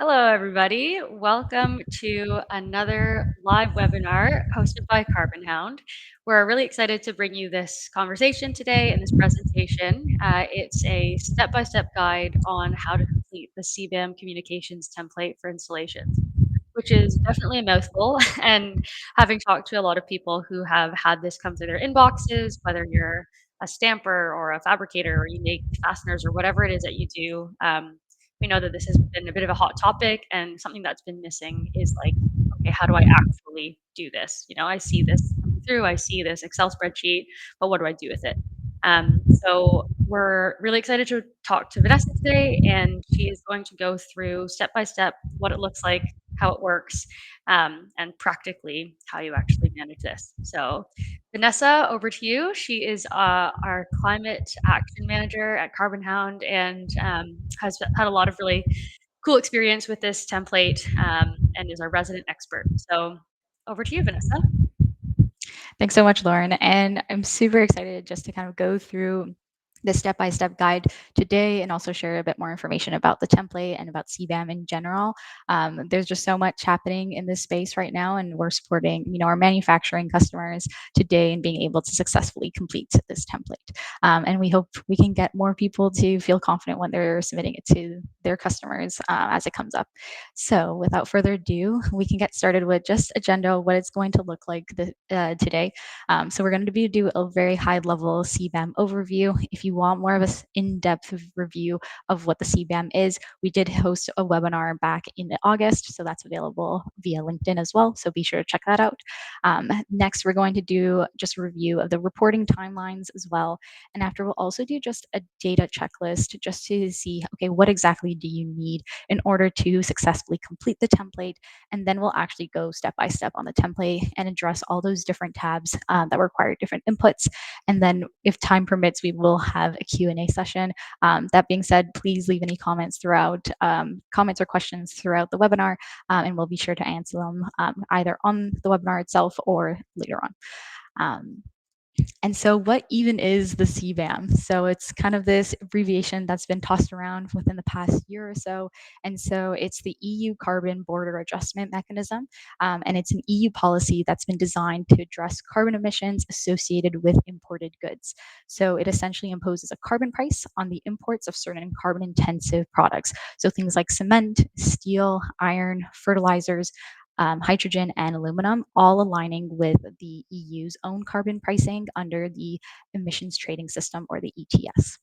Hello, everybody. Welcome to another live webinar hosted by Carbonhound. We're really excited to bring you this conversation today and this presentation. It's a step-by-step guide on how to complete the CBAM Communications Template for installations, which is definitely a mouthful. And having talked to a lot of people who have had this come through their inboxes, whether you're a stamper or a fabricator or you make fasteners or whatever it is that you do, we know that this has been a bit of a hot topic, and something that's been missing is like, okay, how do I actually do this? I see this coming through, I see this Excel spreadsheet, but what do I do with it? So we're really excited to talk to Vanessa today, and she is going to go through step by step what it looks like, how it works, and practically how you actually manage this. So Vanessa, over to you. She is our climate action manager at Carbonhound and has had a lot of really cool experience with this template and is our resident expert. So over to you, Vanessa. Thanks so much, Lauren. And I'm super excited just to kind of go through the step-by-step guide today and also share a bit more information about the template and about CBAM in general. There's just so much happening in this space right now, and we're supporting, our manufacturing customers today and being able to successfully complete this template. And we hope we can get more people to feel confident when they're submitting it to their customers as it comes up. So without further ado, we can get started with just agenda, what it's going to look like today. So we're going to do a very high level CBAM overview. If you want more of an in-depth review of what the CBAM is, we did host a webinar back in August, so that's available via LinkedIn as well. So be sure to check that out. Next, we're going to do just a review of the reporting timelines as well. And after, we'll also do just a data checklist just to see, okay, what exactly do you need in order to successfully complete the template? And then we'll actually go step by step on the template and address all those different tabs that require different inputs. And then if time permits, we will have a Q&A session. That being said, please leave any comments throughout, comments or questions throughout the webinar, and we'll be sure to answer them either on the webinar itself or later on. And so, what even is the CBAM? So, it's kind of this abbreviation that's been tossed around within the past year or so. And so, it's the EU Carbon Border Adjustment Mechanism. And it's an EU policy that's been designed to address carbon emissions associated with imported goods. So, it essentially imposes a carbon price on the imports of certain carbon intensive products. So, things like cement, steel, iron, fertilizers, hydrogen and aluminum, all aligning with the EU's own carbon pricing under the emissions trading system, or the ETS.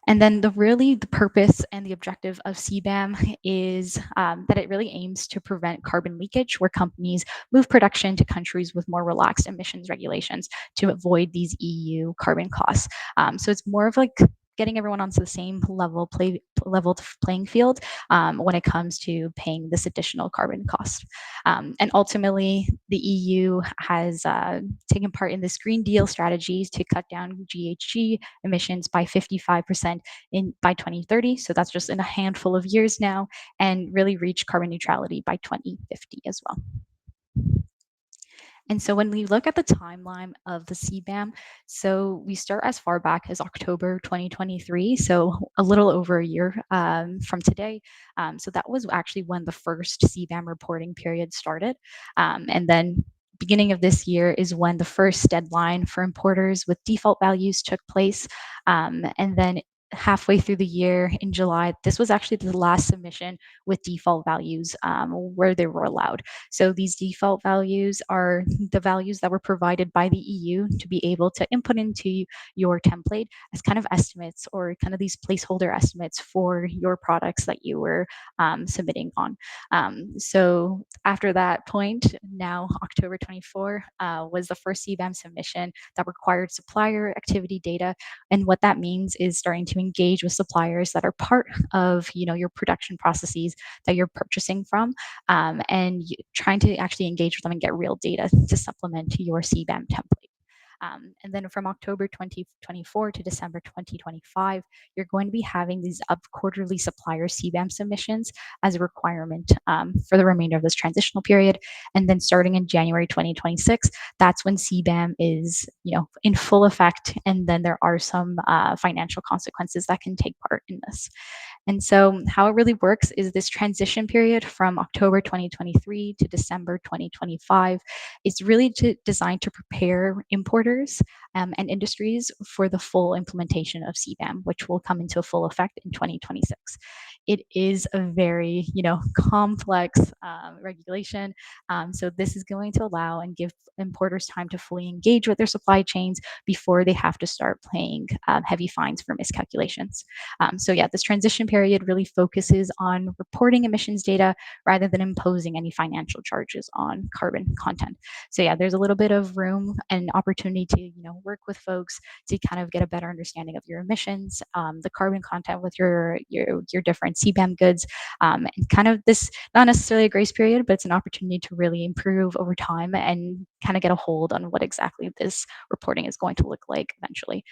And then the purpose and the objective of CBAM is that it really aims to prevent carbon leakage, where companies move production to countries with more relaxed emissions regulations to avoid these EU carbon costs. So it's more of like getting everyone onto the same level playing field when it comes to paying this additional carbon cost. And ultimately, the EU has taken part in this Green Deal strategies to cut down GHG emissions by 55% by 2030. So that's just in a handful of years now, and really reach carbon neutrality by 2050 as well. And so when we look at the timeline of the CBAM, so we start as far back as October 2023, so a little over a year from today. So that was actually when the first CBAM reporting period started. And then beginning of this year is when the first deadline for importers with default values took place. And then halfway through the year in July, this was actually the last submission with default values where they were allowed. So these default values are the values that were provided by the EU to be able to input into your template as kind of estimates, or kind of these placeholder estimates for your products that you were submitting on. So after that point, now October 24 was the first CBAM submission that required supplier activity data. And what that means is starting to engage with suppliers that are part of your production processes that you're purchasing from, and trying to actually engage with them and get real data to supplement your CBAM template. And then from October 2024 to December 2025, you're going to be having these up quarterly supplier CBAM submissions as a requirement for the remainder of this transitional period. And then starting in January 2026, that's when CBAM is, in full effect. And then there are some financial consequences that can take part in this. And so, how it really works is this transition period from October 2023 to December 2025 is really designed to prepare importers and industries for the full implementation of CBAM, which will come into full effect in 2026. It is a very, complex regulation. So this is going to allow and give importers time to fully engage with their supply chains before they have to start paying heavy fines for miscalculations. So yeah, this transition period really focuses on reporting emissions data rather than imposing any financial charges on carbon content. So yeah, there's a little bit of room and opportunity to work with folks to kind of get a better understanding of your emissions, the carbon content with your different CBAM goods, and kind of this not necessarily a grace period, but it's an opportunity to really improve over time and kind of get a hold on what exactly this reporting is going to look like eventually.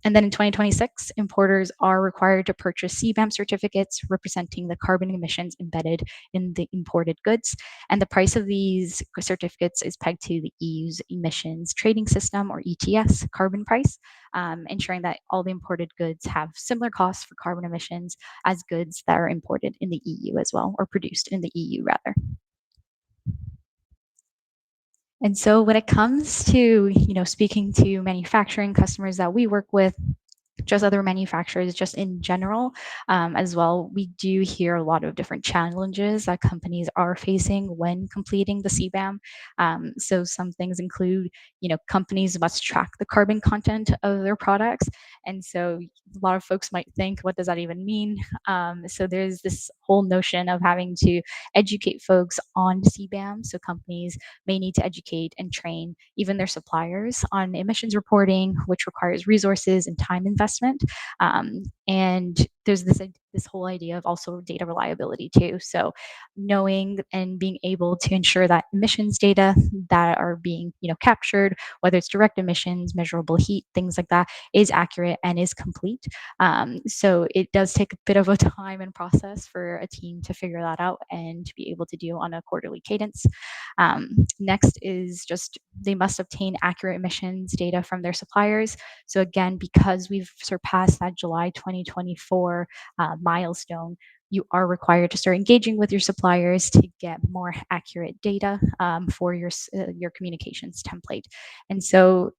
And then in 2026, importers are required to purchase CBAM certificates representing the carbon emissions embedded in the imported goods. And the price of these certificates is pegged to the EU's emissions trading system, or ETS, carbon price, ensuring that all the imported goods have similar costs for carbon emissions as goods that are imported in the EU as well, or produced in the EU rather. And so when it comes to, speaking to manufacturing customers that we work with, just other manufacturers, just in general, as well, we do hear a lot of different challenges that companies are facing when completing the CBAM. So some things include, companies must track the carbon content of their products. And so a lot of folks might think, what does that even mean? So there's this whole notion of having to educate folks on CBAM. So companies may need to educate and train even their suppliers on emissions reporting, which requires resources and time investment. And there's this whole idea of also data reliability too. So knowing and being able to ensure that emissions data that are being captured, whether it's direct emissions, measurable heat, things like that, is accurate and is complete. So it does take a bit of a time and process for a team to figure that out and to be able to do on a quarterly cadence. Next is just they must obtain accurate emissions data from their suppliers. So again, because we've surpassed that July 2024 milestone, you are required to start engaging with your suppliers to get more accurate data for your communications template. And so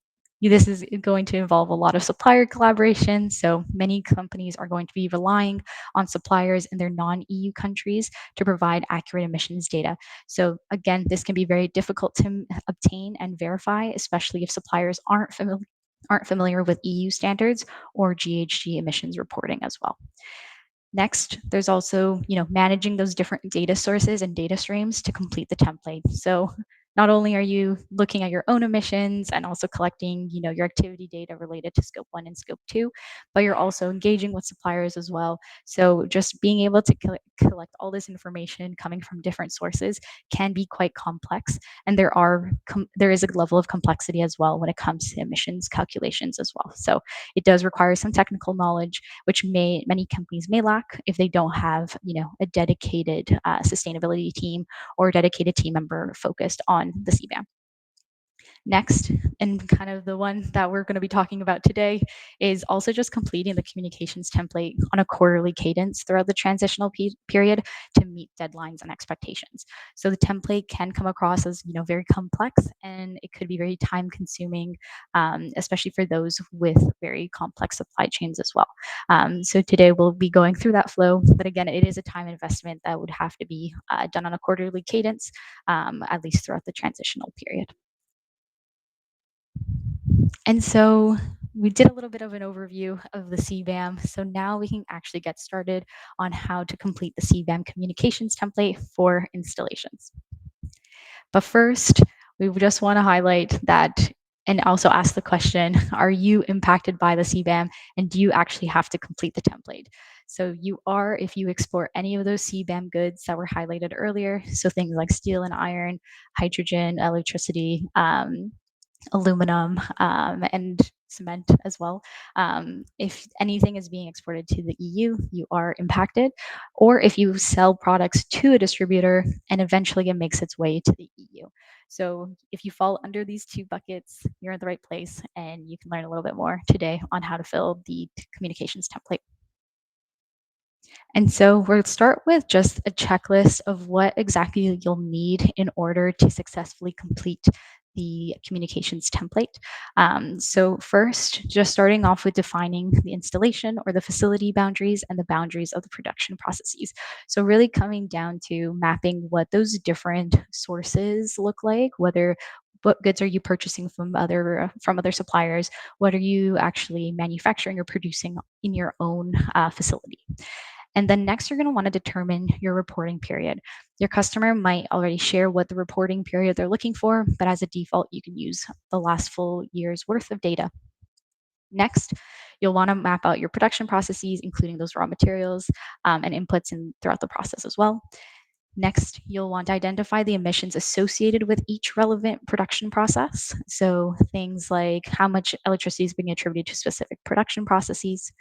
this is going to involve a lot of supplier collaboration. So many companies are going to be relying on suppliers in their non-EU countries to provide accurate emissions data. So again, this can be very difficult to obtain and verify, especially if suppliers aren't familiar with EU standards or GHG emissions reporting as well. Next, there's also, managing those different data sources and data streams to complete the template. So not only are you looking at your own emissions and also collecting, your activity data related to scope 1 and scope 2, but you're also engaging with suppliers as well. So just being able to collect all this information coming from different sources can be quite complex, and there is a level of complexity as well when it comes to emissions calculations as well. So it does require some technical knowledge, which many companies may lack if they don't have a dedicated sustainability team or a dedicated team member focused on the CBAM. Next, and kind of the one that we're going to be talking about today, is also just completing the communications template on a quarterly cadence throughout the transitional period to meet deadlines and expectations. So the template can come across as very complex, and it could be very time consuming, especially for those with very complex supply chains as well. So today we'll be going through that flow, but again, it is a time investment that would have to be done on a quarterly cadence, at least throughout the transitional period. And so we did a little bit of an overview of the CBAM. So now we can actually get started on how to complete the CBAM communications template for installations. But first, we just want to highlight that and also ask the question, are you impacted by the CBAM, and do you actually have to complete the template? So you are if you export any of those CBAM goods that were highlighted earlier. So things like steel and iron, hydrogen, electricity, aluminum, and cement as well. If anything is being exported to the EU, you are impacted. Or if you sell products to a distributor and eventually it makes its way to the EU. So if you fall under these two buckets, you're in the right place, and you can learn a little bit more today on how to fill the communications template. And so we'll start with just a checklist of what exactly you'll need in order to successfully complete the communications template. So first, just starting off with defining the installation or the facility boundaries and the boundaries of the production processes. So really coming down to mapping what those different sources look like, whether what goods are you purchasing from other suppliers, what are you actually manufacturing or producing in your own facility. And then next, you're going to want to determine your reporting period. Your customer might already share what the reporting period they're looking for, but as a default, you can use the last full year's worth of data. Next, you'll want to map out your production processes, including those raw materials and inputs throughout the process as well. Next, you'll want to identify the emissions associated with each relevant production process. So things like how much electricity is being attributed to specific production processes.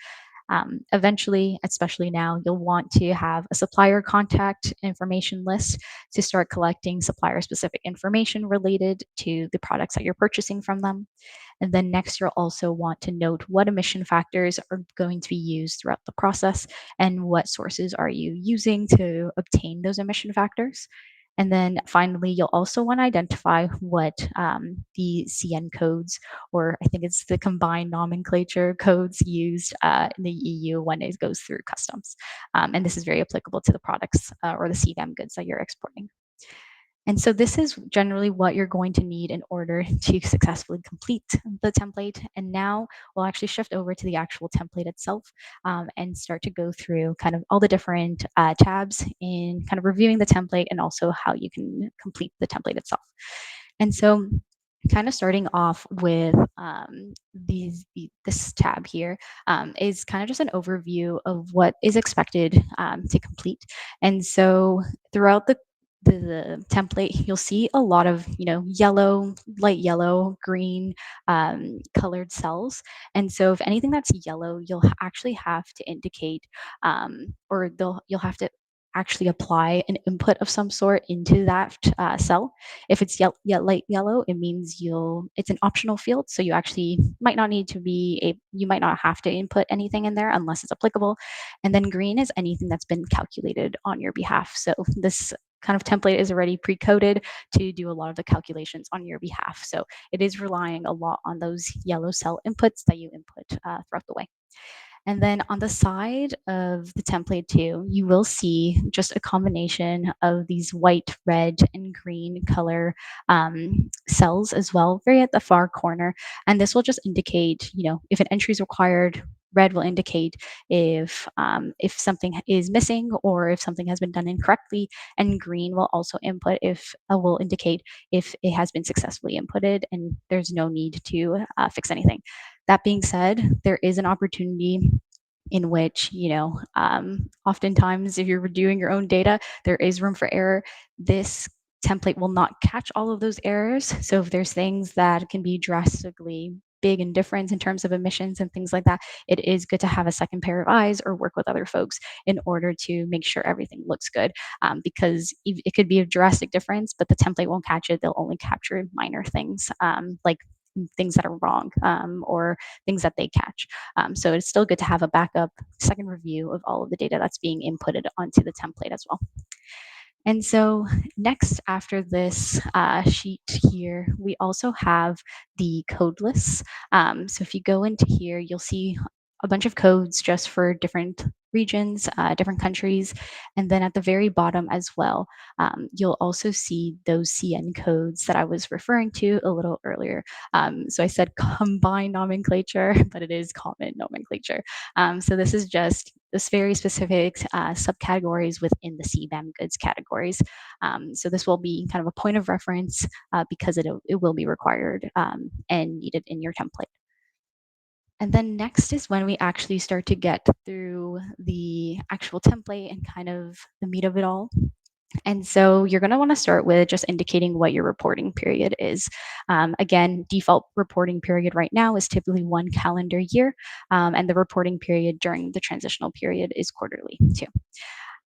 Eventually, especially now, you'll want to have a supplier contact information list to start collecting supplier specific information related to the products that you're purchasing from them. And then next, you'll also want to note what emission factors are going to be used throughout the process and what sources are you using to obtain those emission factors. And then finally, you'll also want to identify what the CN codes, or I think it's the combined nomenclature codes used in the EU when it goes through customs. And this is very applicable to the products or the CBAM goods that you're exporting. And so this is generally what you're going to need in order to successfully complete the template. And now we'll actually shift over to the actual template itself and start to go through kind of all the different tabs in kind of reviewing the template and also how you can complete the template itself. And so kind of starting off with this tab here is kind of just an overview of what is expected to complete. And so throughout the template, you'll see a lot of yellow, light yellow, green colored cells. And so if anything that's yellow, you'll actually have to indicate or you'll have to actually apply an input of some sort into that cell. If it's light yellow, it means it's an optional field, so you actually might not need to you might not have to input anything in there unless it's applicable. And then green is anything that's been calculated on your behalf. So this kind of template is already pre-coded to do a lot of the calculations on your behalf. So it is relying a lot on those yellow cell inputs that you input throughout the way. And then on the side of the template too, you will see just a combination of these white, red, and green color cells as well, very at the far corner. And this will just indicate, if an entry is required. Red will indicate if something is missing or if something has been done incorrectly, and green will also will indicate if it has been successfully inputted and there's no need to fix anything. That being said, there is an opportunity in which, oftentimes if you're reviewing your own data, there is room for error. This template will not catch all of those errors. So if there's things that can be drastically big and different in terms of emissions and things like that, it is good to have a second pair of eyes or work with other folks in order to make sure everything looks good. Because it could be a drastic difference, but the template won't catch it. They'll only capture minor things, like things that are wrong or things that they catch. So it's still good to have a backup second review of all of the data that's being inputted onto the template as well. And so next, after this sheet here, we also have the code lists. So if you go into here, you'll see a bunch of codes just for different regions, different countries. And then at the very bottom as well, you'll also see those CN codes that I was referring to a little earlier. So I said combined nomenclature, but it is common nomenclature. So this is just this very specific subcategories within the CBAM goods categories. So this will be kind of a point of reference because it will be required and needed in your template. And then next is when we actually start to get through the actual template and kind of the meat of it all. And so you're going to want to start with just indicating what your reporting period is. Again, default reporting period right now is typically 1 calendar year, and the reporting period during the transitional period is quarterly too.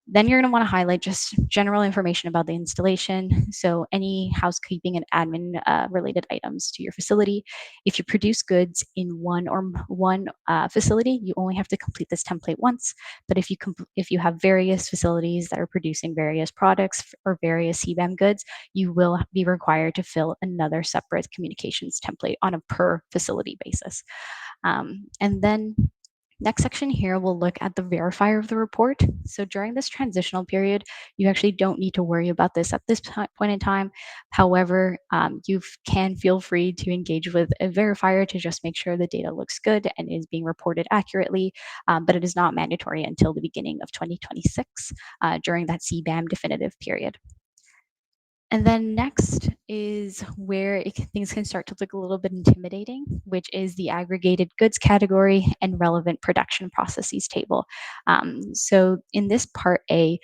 Then you're going to want to highlight just general information about the installation. So, any housekeeping and admin related items to your facility. If you produce goods in one facility, you only have to complete this template once. But if you have various facilities that are producing various products or various CBAM goods, you will be required to fill another separate communications template on a per facility basis. And then next section here, we'll look at the verifier of the report. So during this transitional period, you actually don't need to worry about this at this point in time. However, you can feel free to engage with a verifier to just make sure the data looks good and is being reported accurately, but it is not mandatory until the beginning of 2026 during that CBAM definitive period. And then next is where things can start to look a little bit intimidating, which is the aggregated goods category and relevant production processes table. So in this part A,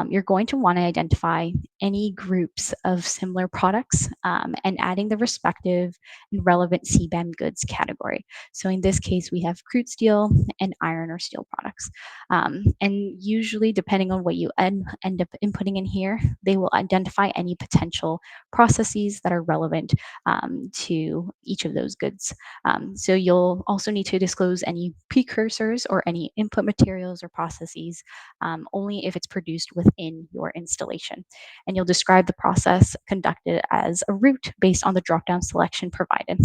you're going to want to identify any groups of similar products and adding the respective and relevant CBAM goods category. So in this case, we have crude steel and iron or steel products. And usually, depending on what you end up inputting in here, they will identify any potential processes that are relevant to each of those goods. So you'll also need to disclose any precursors or any input materials or processes only if it's produced within your installation. And you'll describe the process conducted as a route based on the drop-down selection provided.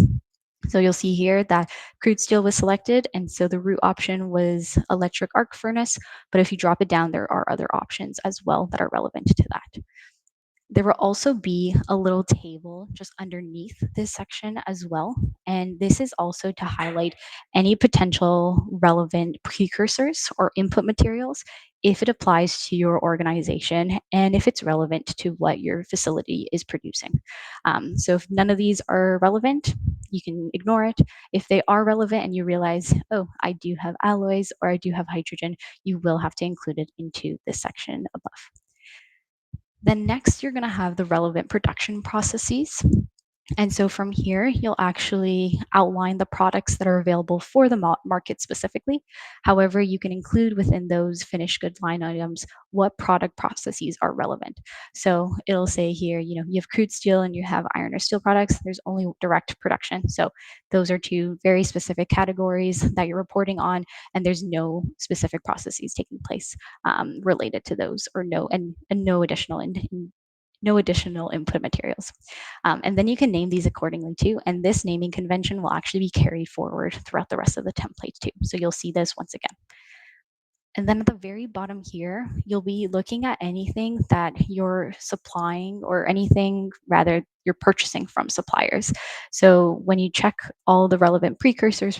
So you'll see here that crude steel was selected, and so the root option was electric arc furnace. But if you drop it down, there are other options as well that are relevant to that. There will also be a little table just underneath this section as well. And this is also to highlight any potential relevant precursors or input materials if it applies to your organization and if it's relevant to what your facility is producing. So if none of these are relevant, you can ignore it. If they are relevant and you realize, oh, I do have alloys or I do have hydrogen, you will have to include it into this section above. Then next, you're going to have the relevant production processes. And so from here, you'll actually outline the products that are available for the market specifically. However, you can include within those finished good line items what product processes are relevant. So it'll say here, you have crude steel and you have iron or steel products. There's only direct production. So those are two very specific categories that you're reporting on, and there's no specific processes taking place related to those, or no additional no additional input materials. And then you can name these accordingly too. And this naming convention will actually be carried forward throughout the rest of the template too. So you'll see this once again. And then at the very bottom here, you'll be looking at anything that you're supplying, or anything rather you're purchasing from suppliers. So when you check all the relevant precursors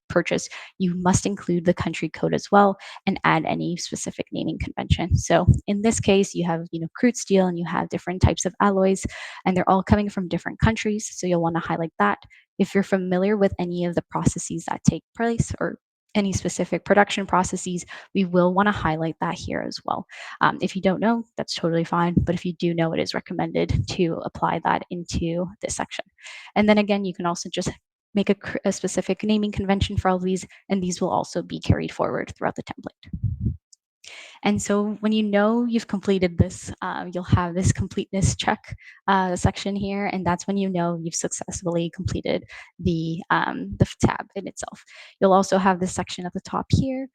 purchased, you must include the country code as well and add any specific naming convention. So in this case, you have crude steel and you have different types of alloys, and they're all coming from different countries. So you'll want to highlight that. If you're familiar with any of the processes that take place, or any specific production processes, we will want to highlight that here as well. If you don't know, that's totally fine. But if you do know, it is recommended to apply that into this section. And then again, you can also just make a specific naming convention for all of these, and these will also be carried forward throughout the template. And so when you've completed this, you'll have this completeness check section here, and that's when you've successfully completed the tab in itself. You'll also have this section at the top here,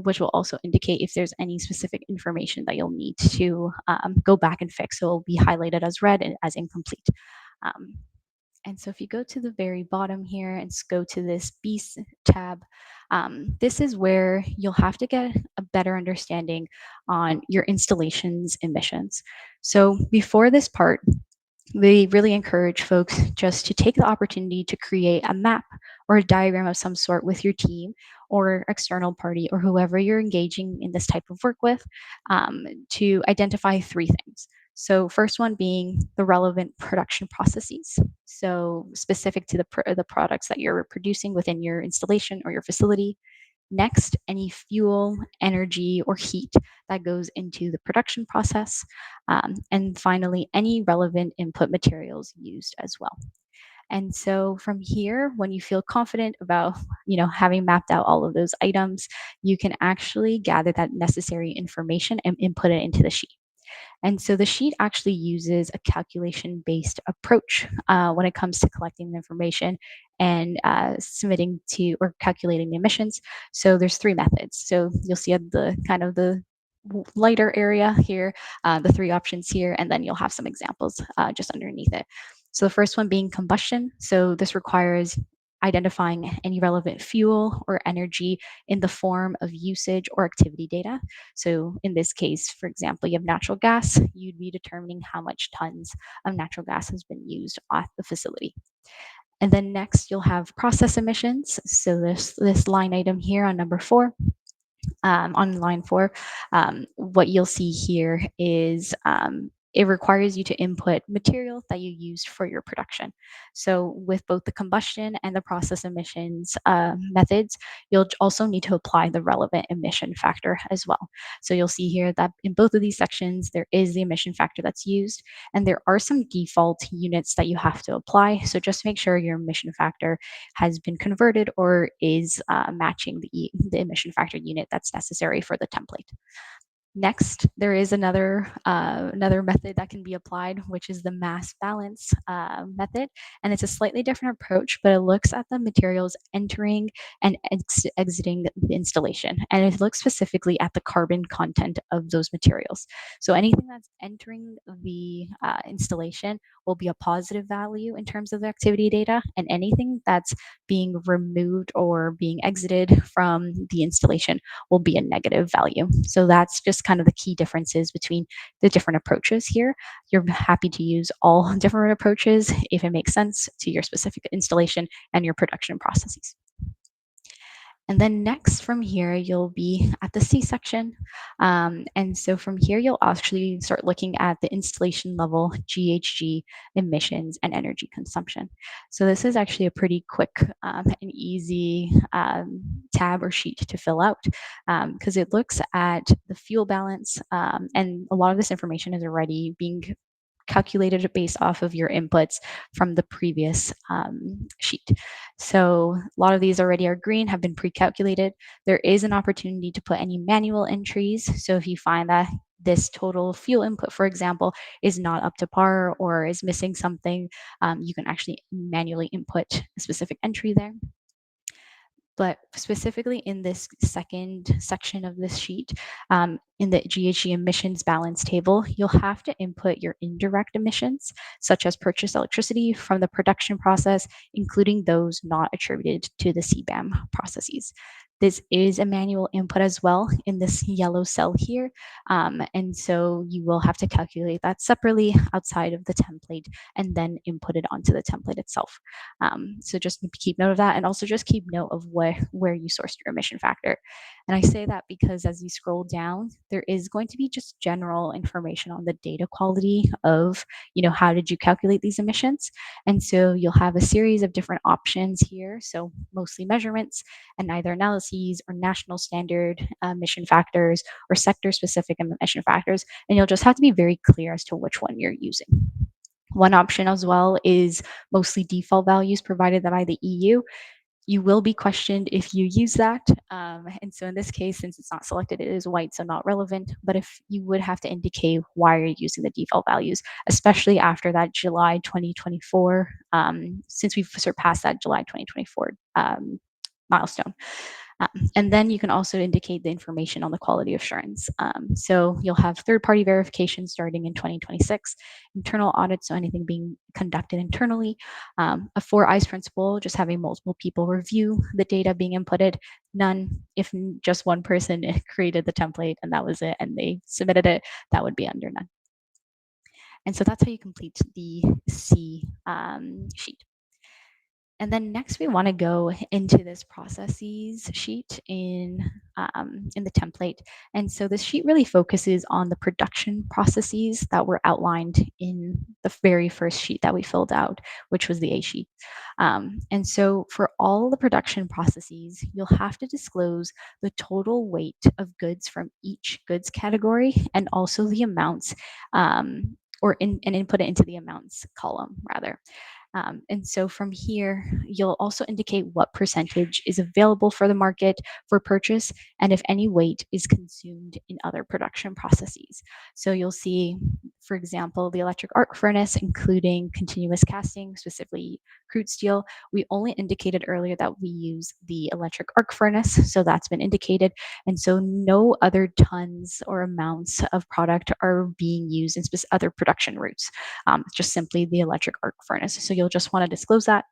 which will also indicate if there's any specific information that you'll need to go back and fix. So it'll be highlighted as red and as incomplete. Um, and so if you go to the very bottom here and go to this B tab, this is where you'll have to get a better understanding on your installation's emissions. So before this part, we really encourage folks just to take the opportunity to create a map or a diagram of some sort with your team or external party or whoever you're engaging in this type of work with, to identify three things. So first one being the relevant production processes. So specific to the products that you're producing within your installation or your facility. Next, any fuel, energy, or heat that goes into the production process. And finally, any relevant input materials used as well. And so from here, when you feel confident about, having mapped out all of those items, you can actually gather that necessary information and input it into the sheet. And so the sheet actually uses a calculation based approach when it comes to collecting the information and submitting to or calculating the emissions. So there's three methods. So you'll see at the kind of the lighter area here, the three options here, and then you'll have some examples just underneath it. So the first one being combustion. So this requires identifying any relevant fuel or energy in the form of usage or activity data. So in this case, for example, you have natural gas, you'd be determining how much tons of natural gas has been used at the facility. And then next, you'll have process emissions. So this line item here on number 4, on line 4, what you'll see here is it requires you to input material that you used for your production. So with both the combustion and the process emissions methods, you'll also need to apply the relevant emission factor as well. So you'll see here that in both of these sections, there is the emission factor that's used, and there are some default units that you have to apply. So just make sure your emission factor has been converted or is matching the emission factor unit that's necessary for the template. Next, there is another method that can be applied, which is the mass balance method, and it's a slightly different approach, but it looks at the materials entering and exiting the installation, and it looks specifically at the carbon content of those materials. So anything that's entering the installation will be a positive value in terms of the activity data, and anything that's being removed or being exited from the installation will be a negative value. So that's just kind of the key differences between the different approaches here. You're happy to use all different approaches if it makes sense to your specific installation and your production processes. And then next from here, you'll be at the C section. And so from here, you'll actually start looking at the installation level GHG emissions and energy consumption. So this is actually a pretty quick and easy tab or sheet to fill out because it looks at the fuel balance, and a lot of this information is already being calculated based off of your inputs from the previous sheet. So a lot of these already are green, have been pre-calculated. There is an opportunity to put any manual entries. So if you find that this total fuel input, for example, is not up to par or is missing something, you can actually manually input a specific entry there. But specifically in this second section of this sheet, in the GHG emissions balance table, you'll have to input your indirect emissions, such as purchased electricity from the production process, including those not attributed to the CBAM processes. This is a manual input as well in this yellow cell here. And so you will have to calculate that separately outside of the template and then input it onto the template itself. So just keep note of that, and also just keep note of where you sourced your emission factor. And I say that because as you scroll down, there is going to be just general information on the data quality of, how did you calculate these emissions? And so you'll have a series of different options here. So mostly measurements and either analyses or national standard emission factors or sector specific emission factors. And you'll just have to be very clear as to which one you're using. One option as well is mostly default values provided by the EU. You will be questioned if you use that. And so in this case, since it's not selected, it is white, so not relevant. But if you would have to indicate why you're using the default values, especially after that July 2024, since we've surpassed that July 2024 milestone. And then you can also indicate the information on the quality assurance. So you'll have third-party verification starting in 2026, internal audits, so anything being conducted internally, a 4 eyes principle, just having multiple people review the data being inputted, none if just one person created the template and that was it and they submitted it, that would be under none. And so that's how you complete the C sheet. And then next, we want to go into this processes sheet in the template. And so this sheet really focuses on the production processes that were outlined in the very first sheet that we filled out, which was the A sheet. And so for all the production processes, you'll have to disclose the total weight of goods from each goods category and also the amounts and input it into the amounts column rather. And so from here, you'll also indicate what percentage is available for the market for purchase and if any weight is consumed in other production processes. So you'll see, for example, the electric arc furnace, including continuous casting, specifically crude steel. We only indicated earlier that we use the electric arc furnace, so that's been indicated. And so no other tons or amounts of product are being used in other production routes. Just simply the electric arc furnace. So you'll just want to disclose that.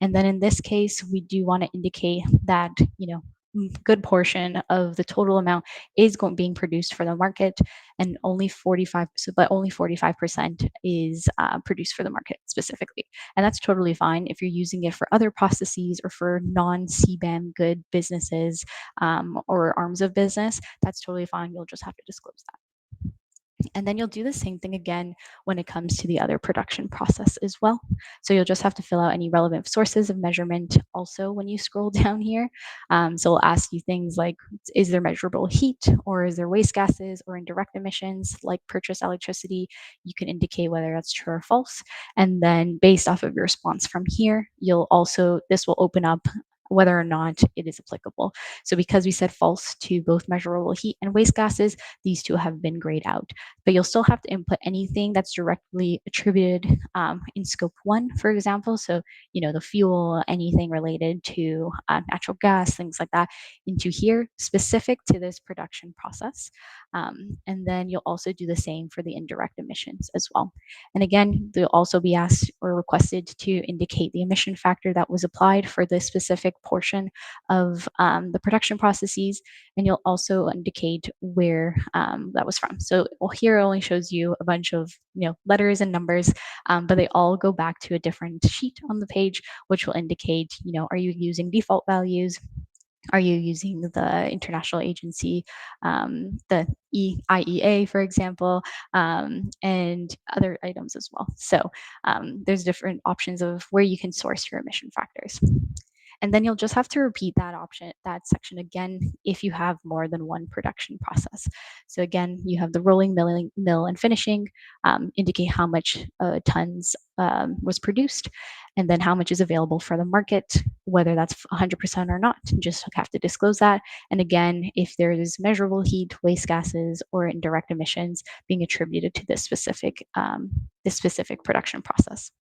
And then in this case, we do want to indicate that, good portion of the total amount is being produced for the market, and only 45% is produced for the market specifically. And that's totally fine if you're using it for other processes or for non-CBAM good businesses or arms of business. That's totally fine. You'll just have to disclose that. And then you'll do the same thing again when it comes to the other production process as well. So you'll just have to fill out any relevant sources of measurement also when you scroll down here. So we'll ask you things like, is there measurable heat, or is there waste gases or indirect emissions like purchased electricity? You can indicate whether that's true or false. And then based off of your response from here, this will open up whether or not it is applicable. So because we said false to both measurable heat and waste gases, these two have been grayed out. But you'll still have to input anything that's directly attributed in scope one, for example. So, the fuel, anything related to natural gas, things like that, into here, specific to this production process. And then you'll also do the same for the indirect emissions as well. And again, they'll also be asked or requested to indicate the emission factor that was applied for this specific portion of the production processes, and you'll also indicate where that was from. So here it only shows you a bunch of letters and numbers, but they all go back to a different sheet on the page, which will indicate, are you using default values? Are you using the international agency, the IEA, for example, and other items as well? So there's different options of where you can source your emission factors. And then you'll just have to repeat that section again if you have more than one production process. So again, you have the rolling, milling, mill, and finishing, indicate how much tons was produced, and then how much is available for the market, whether that's 100% or not. You just have to disclose that. And again, if there is measurable heat, waste gases, or indirect emissions being attributed to this specific production process.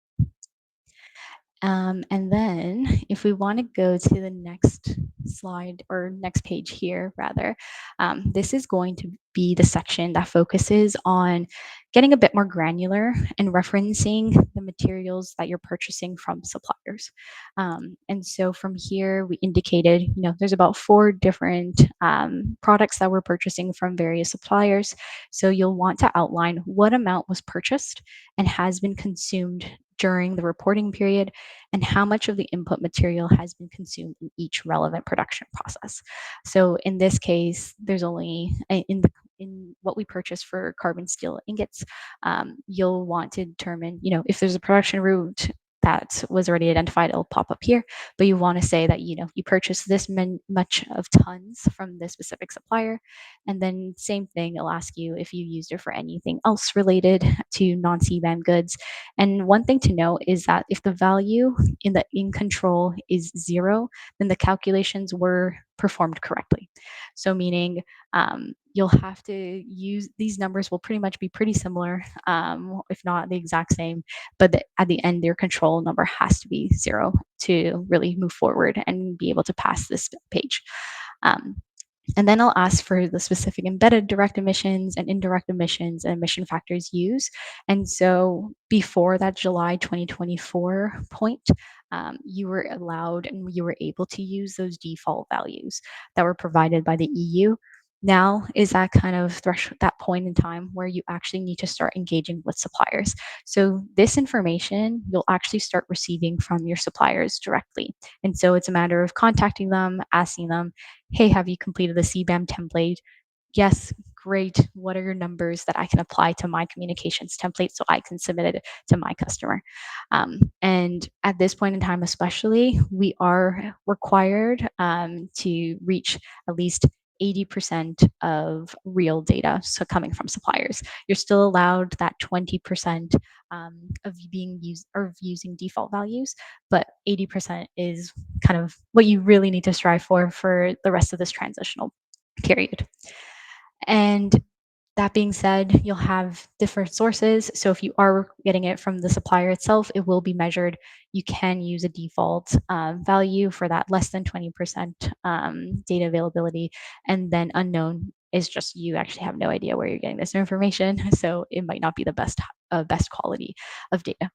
And then if we want to go to the next slide or next page here, rather, this is going to be the section that focuses on getting a bit more granular and referencing the materials that you're purchasing from suppliers. And so from here, we indicated, there's about 4 different products that we're purchasing from various suppliers. So you'll want to outline what amount was purchased and has been consumed during the reporting period, and how much of the input material has been consumed in each relevant production process. So in this case, there's only in what we purchase for carbon steel ingots, you'll want to determine, if there's a production route that was already identified, it'll pop up here. But you want to say that, you purchase this much of tons from this specific supplier. And then same thing, it'll ask you if you used it for anything else related to non-CBAM goods. And one thing to note is that if the value in the in control is 0, then the calculations were performed correctly. So meaning you'll have to use these numbers will pretty much be pretty similar, if not the exact same, but at the end, their control number has to be 0 to really move forward and be able to pass this page. And then I'll ask for the specific embedded direct emissions and indirect emissions and emission factors used. And so before that July 2024 point, you were allowed and you were able to use those default values that were provided by the EU. Now is that kind of that point in time where you actually need to start engaging with suppliers. So this information you'll actually start receiving from your suppliers directly. And so it's a matter of contacting them, asking them, hey, have you completed the CBAM template? Yes, great. What are your numbers that I can apply to my communications template so I can submit it to my customer? And at this point in time, especially, we are required to reach at least 80% of real data, so coming from suppliers. You're still allowed that 20% of being used or of using default values, but 80% is kind of what you really need to strive for the rest of this transitional period. And that being said, you'll have different sources. So if you are getting it from the supplier itself, it will be measured. You can use a default value for that less than 20% data availability. And then unknown is just you actually have no idea where you're getting this information. So it might not be the best quality of data.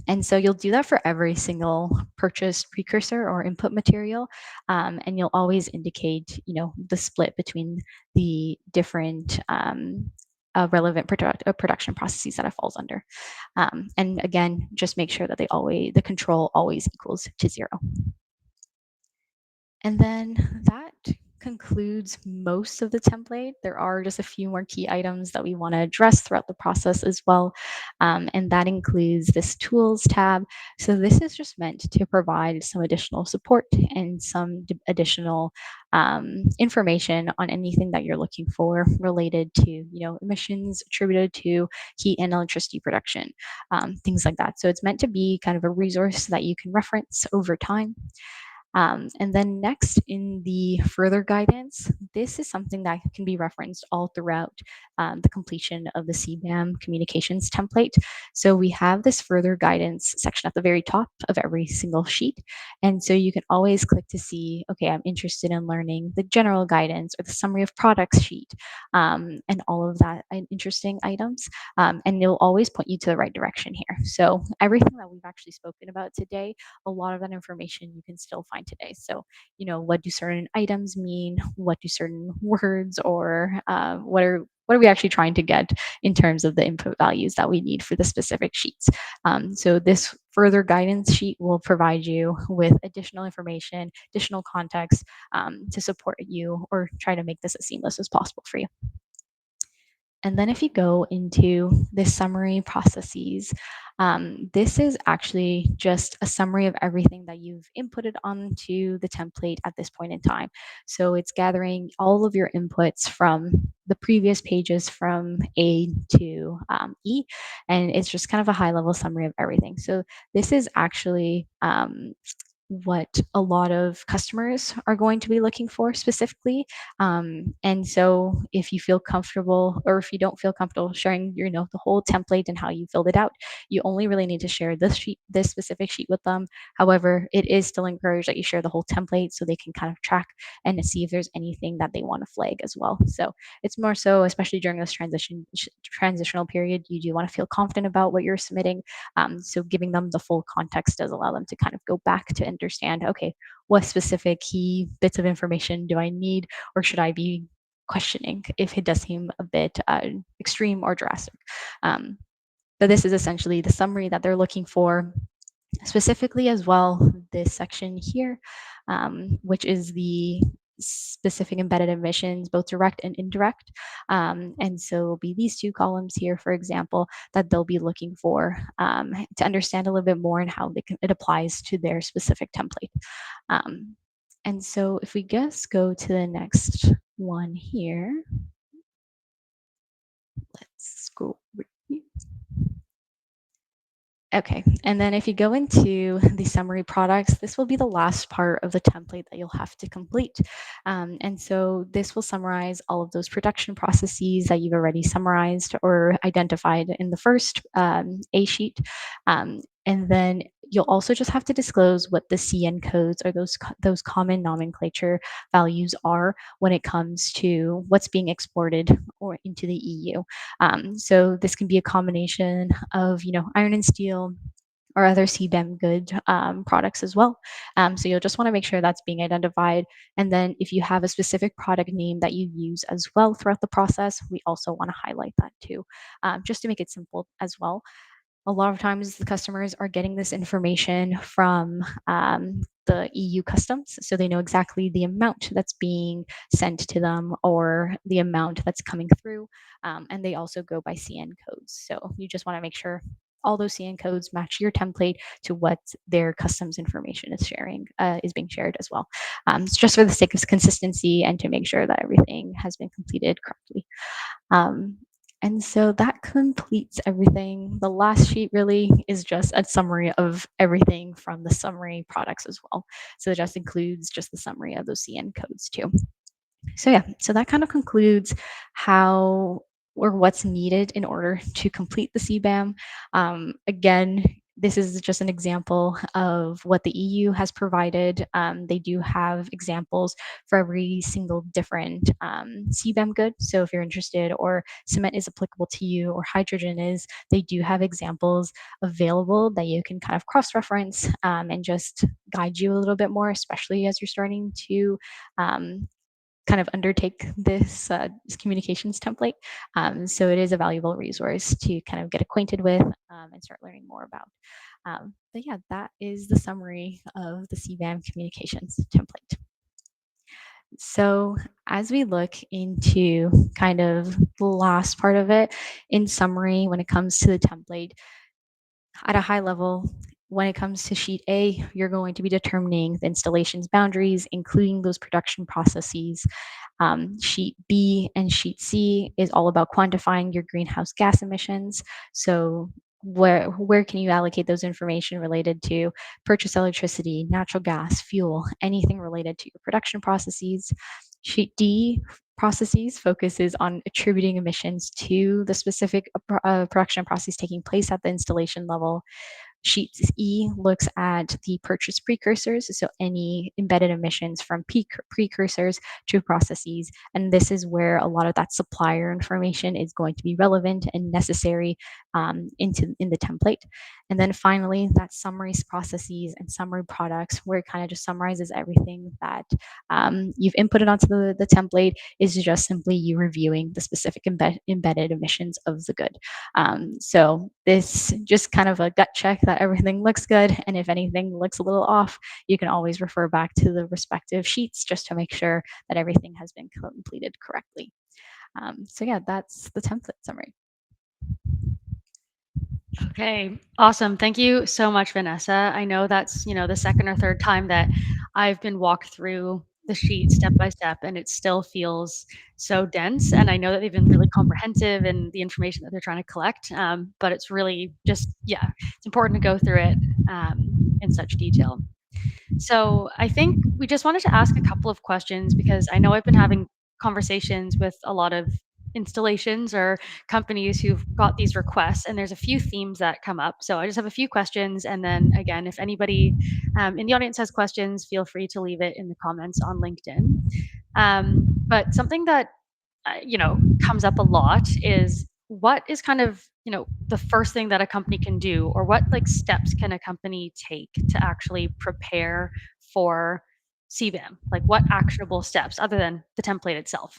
And so you'll do that for every single purchased precursor or input material. And you'll always indicate, the split between the different relevant production processes that it falls under. And again, just make sure that the control always equals to 0. And then that concludes most of the template. There are just a few more key items that we want to address throughout the process as well. And that includes this tools tab. So this is just meant to provide some additional support and some additional information on anything that you're looking for related to, emissions attributed to heat and electricity production, things like that. So it's meant to be kind of a resource that you can reference over time. And then next in the further guidance, this is something that can be referenced all throughout the completion of the CBAM communications template. So we have this further guidance section at the very top of every single sheet. And so you can always click to see, okay, I'm interested in learning the general guidance or the summary of products sheet and all of that interesting items. And it'll always point you to the right direction here. So everything that we've actually spoken about today, a lot of that information you can still find today. So, what do certain items mean? What do certain words or what are we actually trying to get in terms of the input values that we need for the specific sheets? So this further guidance sheet will provide you with additional information, additional context to support you or try to make this as seamless as possible for you. And then if you go into the summary processes, this is actually just a summary of everything that you've inputted onto the template at this point in time. So it's gathering all of your inputs from the previous pages from A to E, and it's just kind of a high level summary of everything. So this is actually what a lot of customers are going to be looking for specifically. And so if you feel comfortable or if you don't feel comfortable sharing the whole template and how you filled it out, you only really need to share this specific sheet with them. However, it is still encouraged that you share the whole template so they can kind of track and see if there's anything that they want to flag as well. So it's more so, especially during this transitional period, you do want to feel confident about what you're submitting. So giving them the full context does allow them to kind of go back to understand, okay, what specific key bits of information do I need, or should I be questioning if it does seem a bit extreme or drastic. But this is essentially the summary that they're looking for. Specifically as well, this section here, which is the specific embedded emissions, both direct and indirect. And so it'll be these two columns here, for example, that they'll be looking for to understand a little bit more and how it applies to their specific template. And so if we just go to the next one here, let's scroll over here. Okay, and then if you go into the summary products, this will be the last part of the template that you'll have to complete. And so this will summarize all of those production processes that you've already summarized or identified in the first A sheet. And then you'll also just have to disclose what the CN codes or those common nomenclature values are when it comes to what's being exported or into the EU. So this can be a combination of, iron and steel, or other CBAM good products as well. So you'll just want to make sure that's being identified. And then if you have a specific product name that you use as well throughout the process, we also want to highlight that too, just to make it simple as well. A lot of times the customers are getting this information from the EU customs, so they know exactly the amount that's being sent to them or the amount that's coming through. And they also go by CN codes. So you just want to make sure all those CN codes match your template to what their customs information is being shared as well. It's just for the sake of consistency and to make sure that everything has been completed correctly. Um, and so that completes everything. The last sheet really is just a summary of everything from the summary products as well. So it just includes just the summary of those CN codes too. So yeah, so that kind of concludes how or what's needed in order to complete the CBAM. Again, this is just an example of what the EU has provided. They do have examples for every single different CBAM good. So if you're interested, or cement is applicable to you, or hydrogen is, they do have examples available that you can kind of cross-reference and just guide you a little bit more, especially as you're starting to um, kind of undertake this communications template. So it is a valuable resource to kind of get acquainted with and start learning more about. But yeah, that is the summary of the CBAM communications template. So as we look into kind of the last part of it, in summary, when it comes to the template, at a high level, when it comes to sheet A, you're going to be determining the installation's boundaries, including those production processes. Sheet B and sheet C is all about quantifying your greenhouse gas emissions. So where can you allocate those information related to purchase electricity, natural gas, fuel, anything related to your production processes. Sheet D processes focuses on attributing emissions to the specific production process taking place at the installation level. Sheet E looks at the purchase precursors, so any embedded emissions from precursors to processes. And this is where a lot of that supplier information is going to be relevant and necessary in the template. And then finally, that summary processes and summary products, where it kind of just summarizes everything that you've inputted onto the template, is just simply you reviewing the specific embedded emissions of the good. So this just kind of a gut check that everything looks good. And if anything looks a little off, you can always refer back to the respective sheets just to make sure that everything has been completed correctly. So yeah, that's the template summary. Okay, awesome. Thank you so much, Vanessa. I know that's, the second or third time that I've been walked through the sheet step by step, and it still feels so dense. And I know that they've been really comprehensive in the information that they're trying to collect. But it's really just, yeah, it's important to go through it in such detail. So I think we just wanted to ask a couple of questions because I know I've been having conversations with a lot of installations or companies who've got these requests, and there's a few themes that come up. So I just have a few questions, and then again, if anybody in the audience has questions, feel free to leave it in the comments on LinkedIn. But something that comes up a lot is what is kind of, the first thing that a company can do, or what like steps can a company take to actually prepare for CBAM? Like what actionable steps other than the template itself?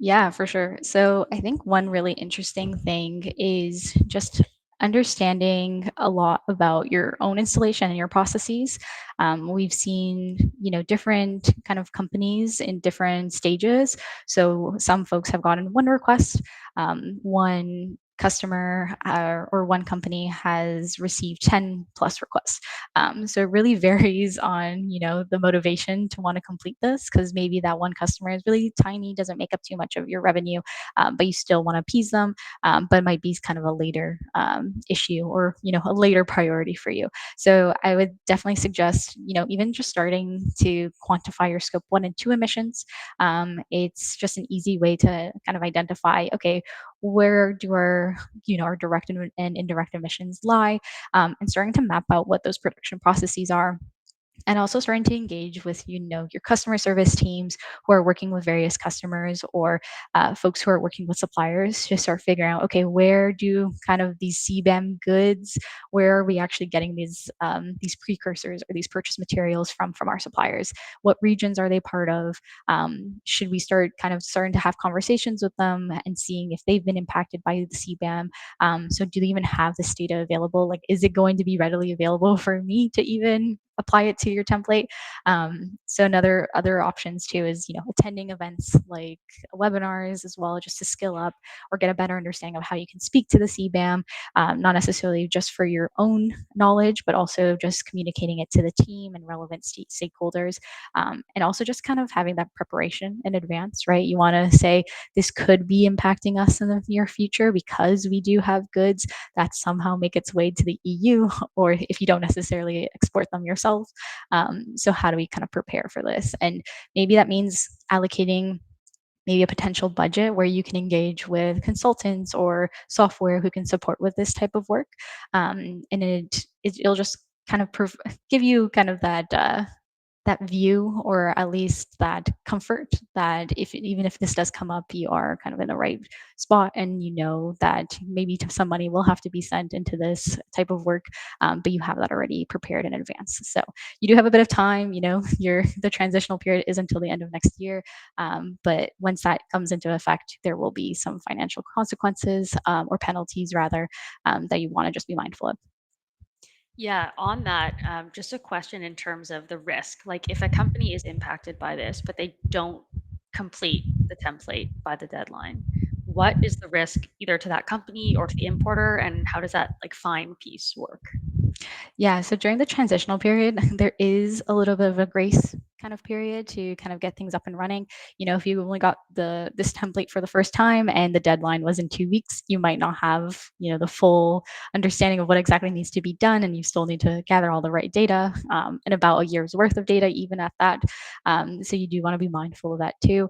Yeah, for sure. So I think one really interesting thing is just understanding a lot about your own installation and your processes. We've seen, different kind of companies in different stages. So some folks have gotten one request, one customer or one company has received 10 plus requests. So it really varies on, the motivation to want to complete this, because maybe that one customer is really tiny, doesn't make up too much of your revenue, but you still want to appease them, but it might be kind of a later issue, or, a later priority for you. So I would definitely suggest, even just starting to quantify your scope 1 and 2 emissions. It's just an easy way to kind of identify, okay, where do our direct and indirect emissions lie, and starting to map out what those production processes are, and also starting to engage with your customer service teams who are working with various customers, or folks who are working with suppliers, to start figuring out, okay, where do kind of these CBAM goods, where are we actually getting these precursors or these purchase materials from our suppliers? What regions are they part of? Should we start kind of starting to have conversations with them and seeing if they've been impacted by the CBAM? So do they even have this data available? Like, is it going to be readily available for me to even apply it to your template? So another other options too is attending events like webinars as well, just to skill up or get a better understanding of how you can speak to the CBAM, not necessarily just for your own knowledge, but also just communicating it to the team and relevant stakeholders, and also just kind of having that preparation in advance, right? You want to say this could be impacting us in the near future because we do have goods that somehow make its way to the EU, or if you don't necessarily export them yourself. So how do we kind of prepare for this? And maybe that means allocating maybe a potential budget where you can engage with consultants or software who can support with this type of work. And it'll just kind of give you kind of that view, or at least that comfort, that if even if this does come up, you are kind of in the right spot, and you know that maybe some money will have to be sent into this type of work, but you have that already prepared in advance. So you do have a bit of time. Your the transitional period is until the end of next year, but once that comes into effect, there will be some financial consequences, or penalties rather, that you want to just be mindful of. Yeah, on that, just a question in terms of the risk. Like, if a company is impacted by this, but they don't complete the template by the deadline, what is the risk either to that company or to the importer, and how does that like fine piece work? Yeah, so during the transitional period, there is a little bit of a grace kind of period to kind of get things up and running. If you only got this template for the first time and the deadline was in 2 weeks, you might not have, the full understanding of what exactly needs to be done, and you still need to gather all the right data, and about a year's worth of data, even at that. So you do want to be mindful of that too.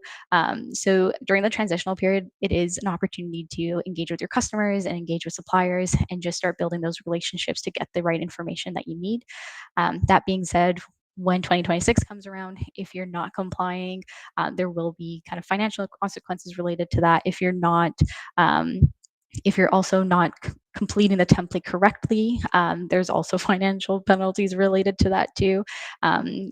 So during the transitional period, it is an opportunity to engage with your customers and engage with suppliers and just start building those relationships to get the right information that you need. That being said, when 2026 comes around, if you're not complying, there will be kind of financial consequences related to that. Um, if you're also not completing the template correctly, there's also financial penalties related to that too.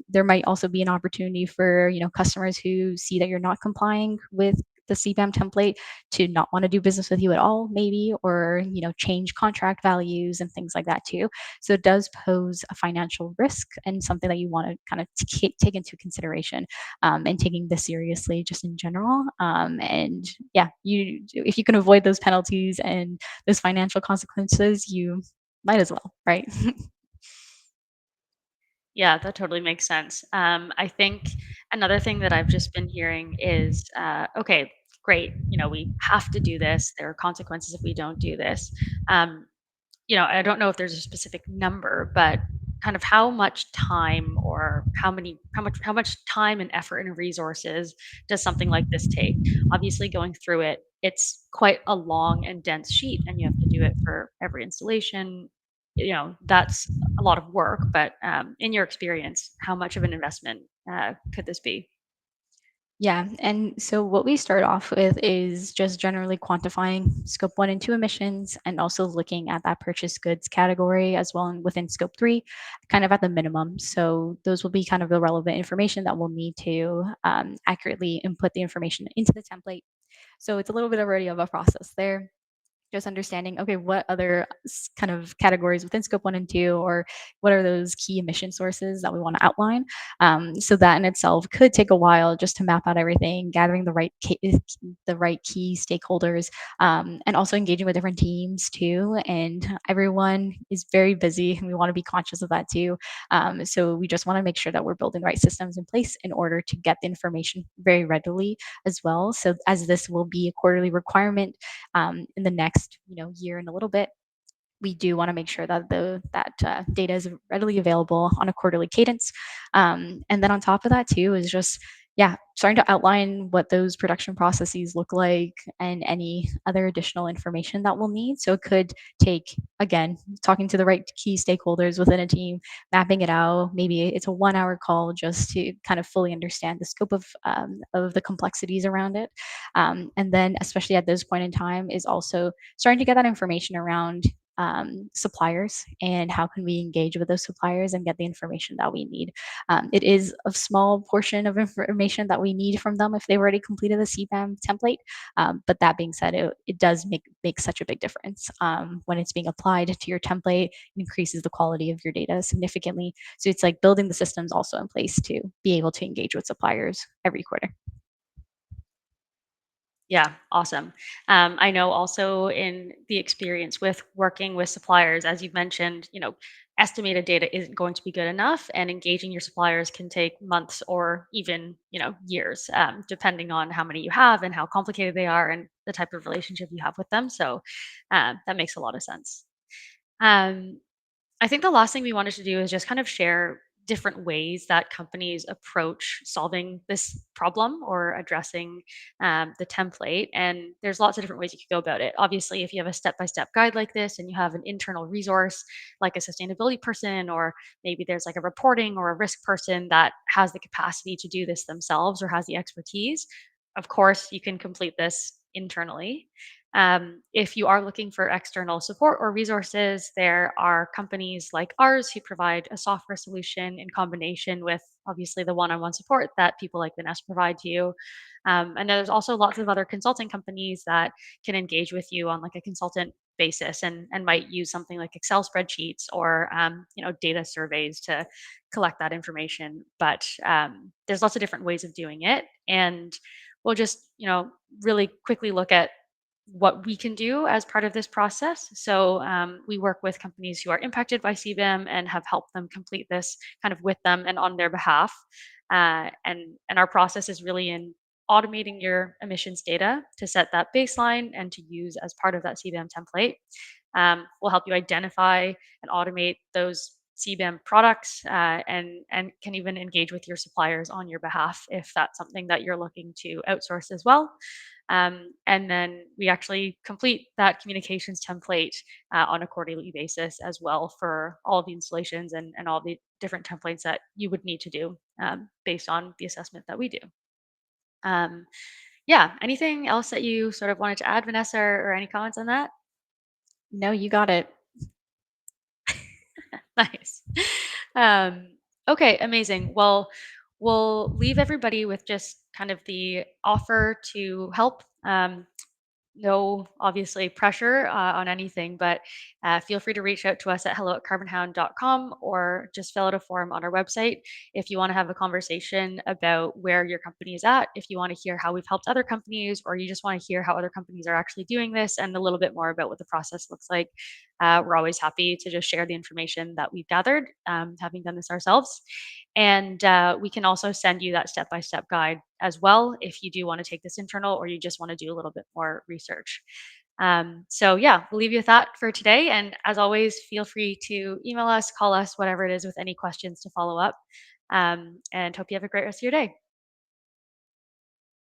There might also be an opportunity for customers who see that you're not complying with the CBAM template to not want to do business with you at all, maybe, or change contract values and things like that too. So it does pose a financial risk and something that you want to kind of take into consideration, and taking this seriously just in general. And yeah, if you can avoid those penalties and those financial consequences, you might as well, right? Yeah, that totally makes sense. I think another thing that I've just been hearing is, okay, great, we have to do this. There are consequences if we don't do this. Um, I don't know if there's a specific number, but kind of how much time or how much time and effort and resources does something like this take? Obviously, going through it, it's quite a long and dense sheet, and you have to do it for every installation. That's a lot of work, but in your experience, how much of an investment could this be? Yeah. And so what we start off with is just generally quantifying scope 1 and 2 emissions, and also looking at that purchase goods category as well, and within scope 3, kind of at the minimum. So those will be kind of the relevant information that we'll need to accurately input the information into the template. So it's a little bit already of a process there, just understanding, okay, what other kind of categories within scope 1 and 2, or what are those key emission sources that we want to outline. So that in itself could take a while, just to map out everything, gathering the right key stakeholders, and also engaging with different teams too. And everyone is very busy, and we want to be conscious of that too. So we just want to make sure that we're building the right systems in place in order to get the information very readily as well. So as this will be a quarterly requirement, in the next year and a little bit, we do want to make sure that data is readily available on a quarterly cadence. And then on top of that too is just yeah, starting to outline what those production processes look like and any other additional information that we'll need. So it could take, again, talking to the right key stakeholders within a team, mapping it out. Maybe it's a 1 hour call just to kind of fully understand the scope of the complexities around it. And then, especially at this point in time, is also starting to get that information around suppliers and how can we engage with those suppliers and get the information that we need. It is a small portion of information that we need from them if they've already completed the CBAM template. But that being said, it does make such a big difference when it's being applied to your template. It increases the quality of your data significantly. So it's like building the systems also in place to be able to engage with suppliers every quarter. Yeah, awesome. I know also in the experience with working with suppliers, as you've mentioned, estimated data isn't going to be good enough, and engaging your suppliers can take months or even, years, depending on how many you have and how complicated they are and the type of relationship you have with them. So that makes a lot of sense. Um, I think the last thing we wanted to do is just kind of share different ways that companies approach solving this problem or addressing the template. And there's lots of different ways you could go about it. Obviously, if you have a step by step guide like this and you have an internal resource like a sustainability person, or maybe there's like a reporting or a risk person that has the capacity to do this themselves or has the expertise, of course, you can complete this internally. If you are looking for external support or resources, there are companies like ours who provide a software solution in combination with obviously the one on one support that people like Vanessa provide to you. And there's also lots of other consulting companies that can engage with you on like a consultant basis and might use something like Excel spreadsheets or data surveys to collect that information. But there's lots of different ways of doing it, and we'll just really quickly look at what we can do as part of this process. So we work with companies who are impacted by CBAM and have helped them complete this kind of with them and on their behalf. And our process is really in automating your emissions data to set that baseline and to use as part of that CBAM template. We'll help you identify and automate those CBAM products, and can even engage with your suppliers on your behalf if that's something that you're looking to outsource as well. And then we actually complete that communications template on a quarterly basis as well for all of the installations and all the different templates that you would need to do based on the assessment that we do. Um, yeah, anything else that you sort of wanted to add, Vanessa, or any comments on that? No, you got it. Nice. Um, okay, amazing. Well, we'll leave everybody with just kind of the offer to help. No, obviously, pressure on anything, but feel free to reach out to us at hello@carbonhound.com or just fill out a form on our website if you want to have a conversation about where your company is at, if you want to hear how we've helped other companies, or you just want to hear how other companies are actually doing this and a little bit more about what the process looks like. We're always happy to just share the information that we've gathered, having done this ourselves. And we can also send you that step by step guide as well if you do want to take this internal or you just want to do a little bit more research. So, yeah, we'll leave you with that for today. And as always, feel free to email us, call us, whatever it is, with any questions to follow up. And hope you have a great rest of your day.